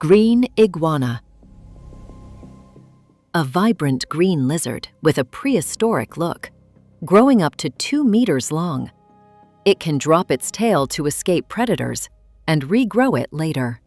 Green iguana. A vibrant green lizard with a prehistoric look, growing up to 2 meters long. It can drop its tail to escape predators and regrow it later.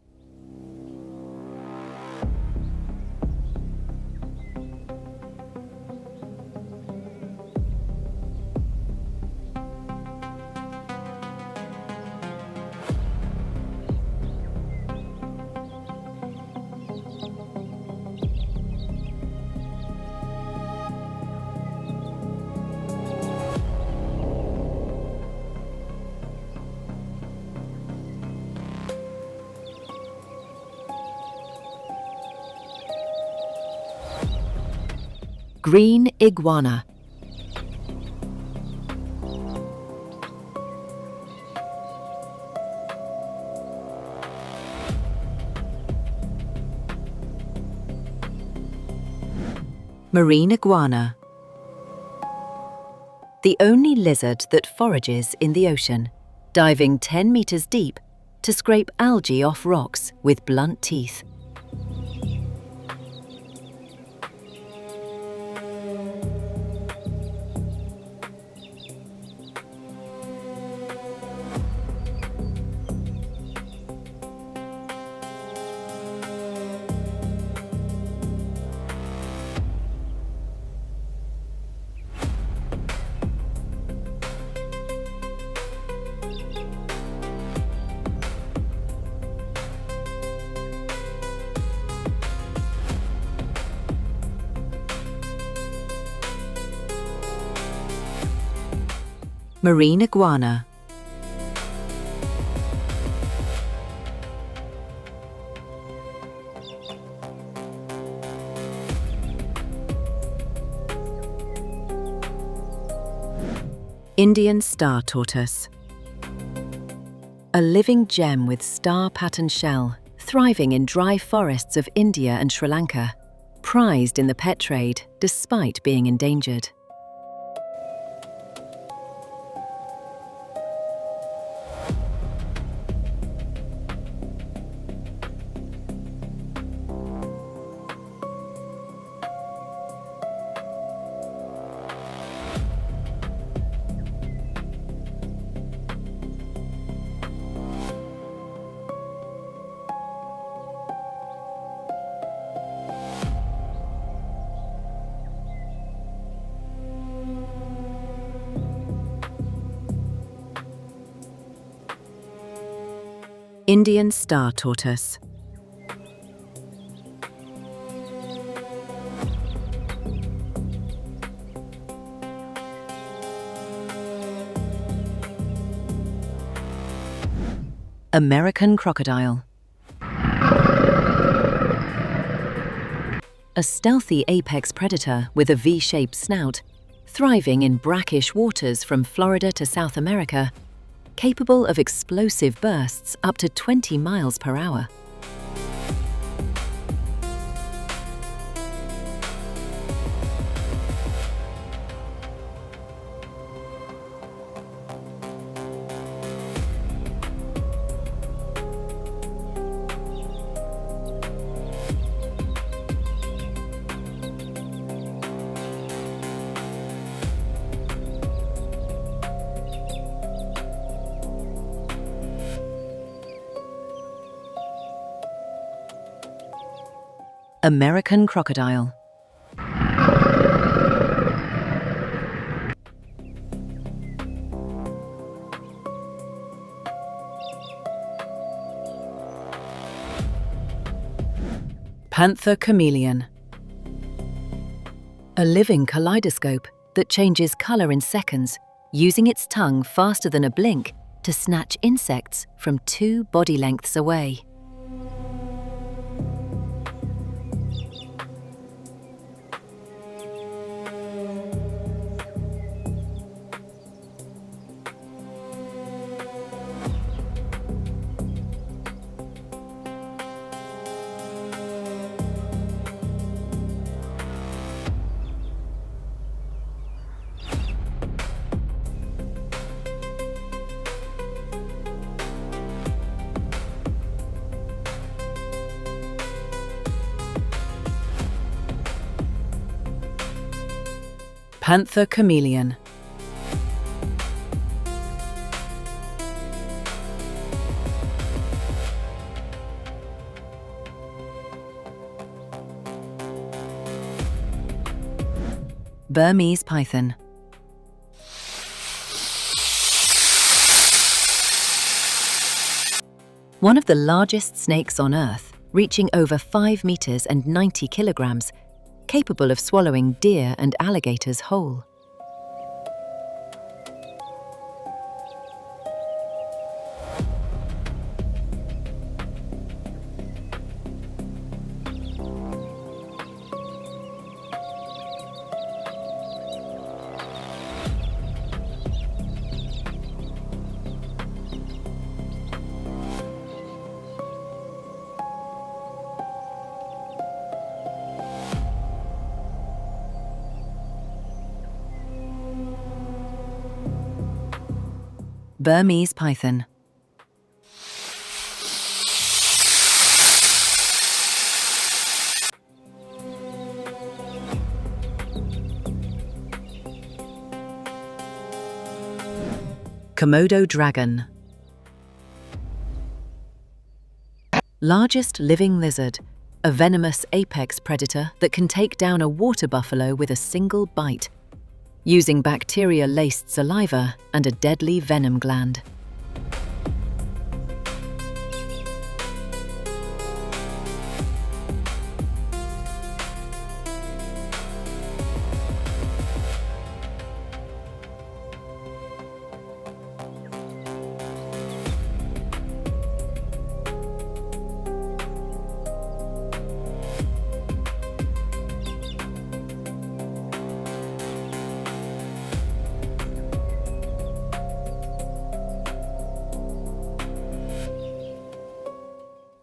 Green iguana. Marine iguana. The only lizard that forages in the ocean, diving 10 meters deep to scrape algae off rocks with blunt teeth. Marine iguana. Indian star tortoise. A living gem with star-patterned shell, thriving in dry forests of India and Sri Lanka, prized in the pet trade despite being endangered. Indian star tortoise. American crocodile. A stealthy apex predator with a V-shaped snout, thriving in brackish waters from Florida to South America, capable of explosive bursts up to 20 miles per hour. American crocodile. Panther Chameleon. A living kaleidoscope that changes color in seconds, using its tongue faster than a blink to snatch insects from 2 body lengths away. Panther Chameleon. Burmese Python. One of the largest snakes on Earth, reaching over 5 meters and 90 kilograms, capable of swallowing deer and alligators whole. Burmese Python. Komodo Dragon. Largest living lizard, a venomous apex predator that can take down a water buffalo with a single bite, using bacteria-laced saliva and a deadly venom gland.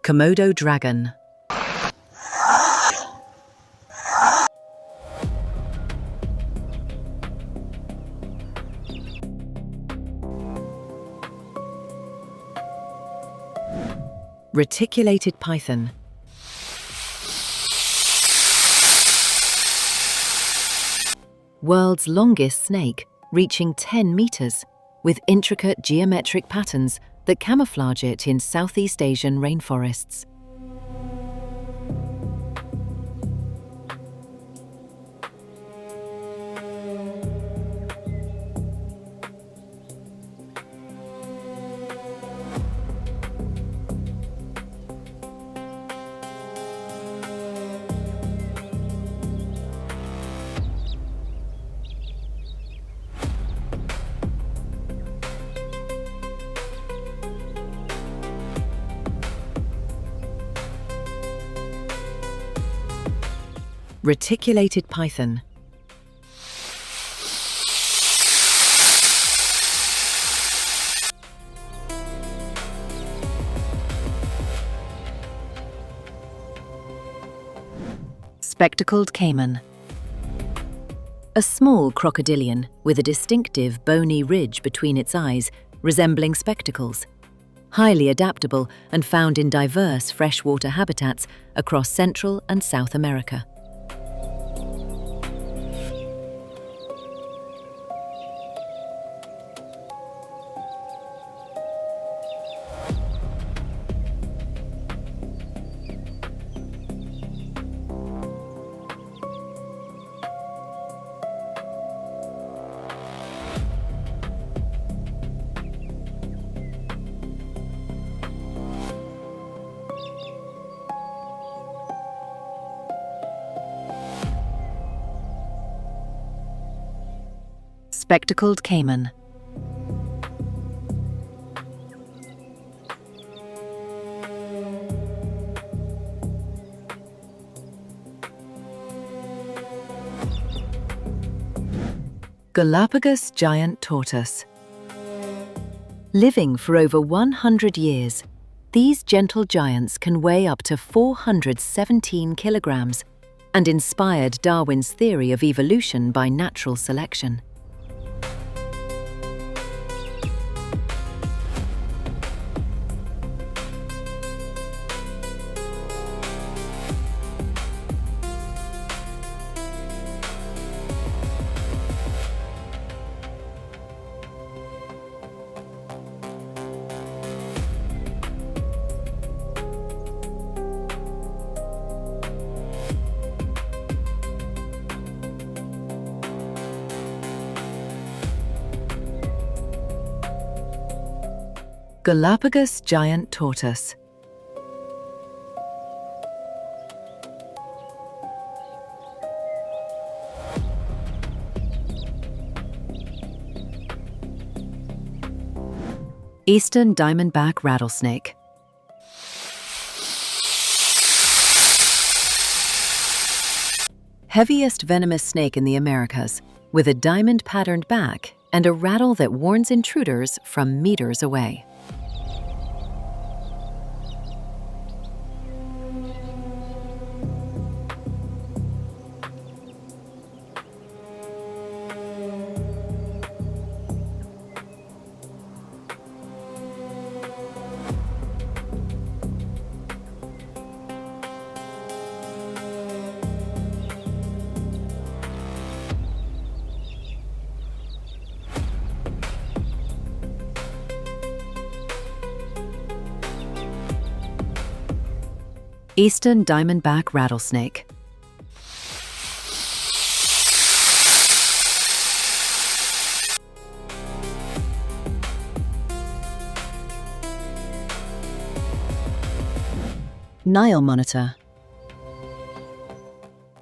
Komodo Dragon. Reticulated Python. World's longest snake, reaching 10 meters, with intricate geometric patterns that camouflage it in Southeast Asian rainforests. Reticulated Python. Spectacled Caiman. A small crocodilian with a distinctive bony ridge between its eyes, resembling spectacles. Highly adaptable and found in diverse freshwater habitats across Central and South America. Spectacled Caiman. Galápagos giant tortoise. Living for over 100 years, these gentle giants can weigh up to 417 kilograms and inspired Darwin's theory of evolution by natural selection. Galapagos giant tortoise. Eastern diamondback rattlesnake. Heaviest venomous snake in the Americas, with a diamond-patterned back and a rattle that warns intruders from meters away. Eastern diamondback rattlesnake. Nile Monitor.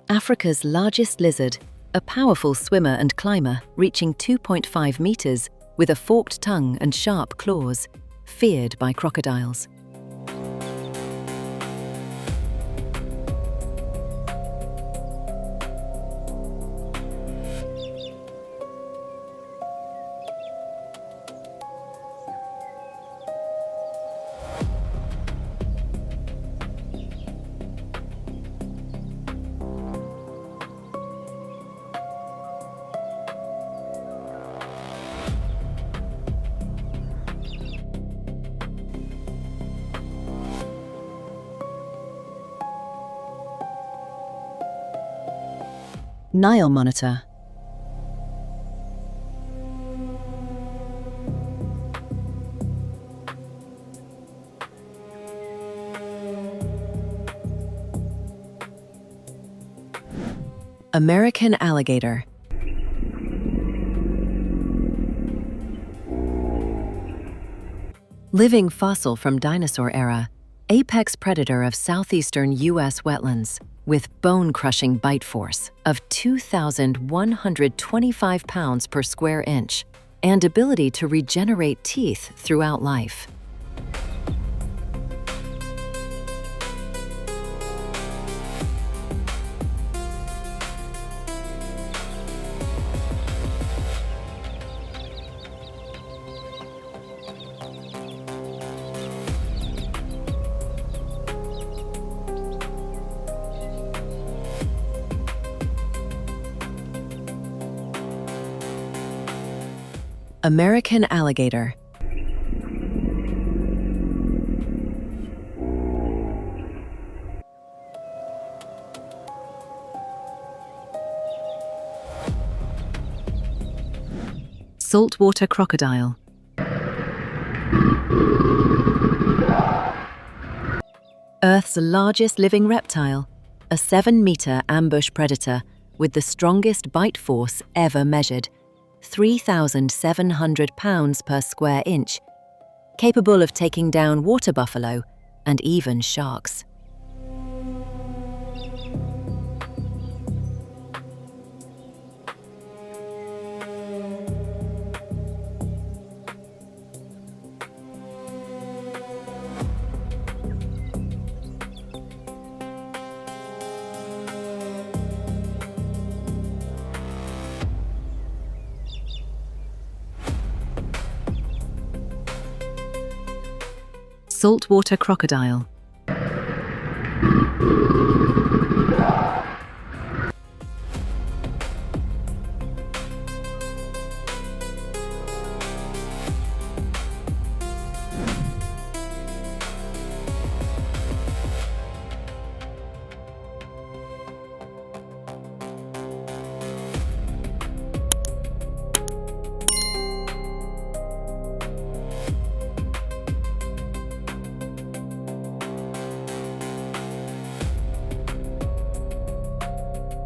Africa's largest lizard, a powerful swimmer and climber reaching 2.5 meters with a forked tongue and sharp claws, feared by crocodiles. Nile Monitor. American alligator. Living fossil from dinosaur era, apex predator of southeastern U.S. wetlands, with bone-crushing bite force of 2,125 pounds per square inch and ability to regenerate teeth throughout life. American alligator. Saltwater crocodile. Earth's largest living reptile, a 7-meter ambush predator with the strongest bite force ever measured, 3,700 pounds per square inch, capable of taking down water buffalo and even sharks. Saltwater crocodile.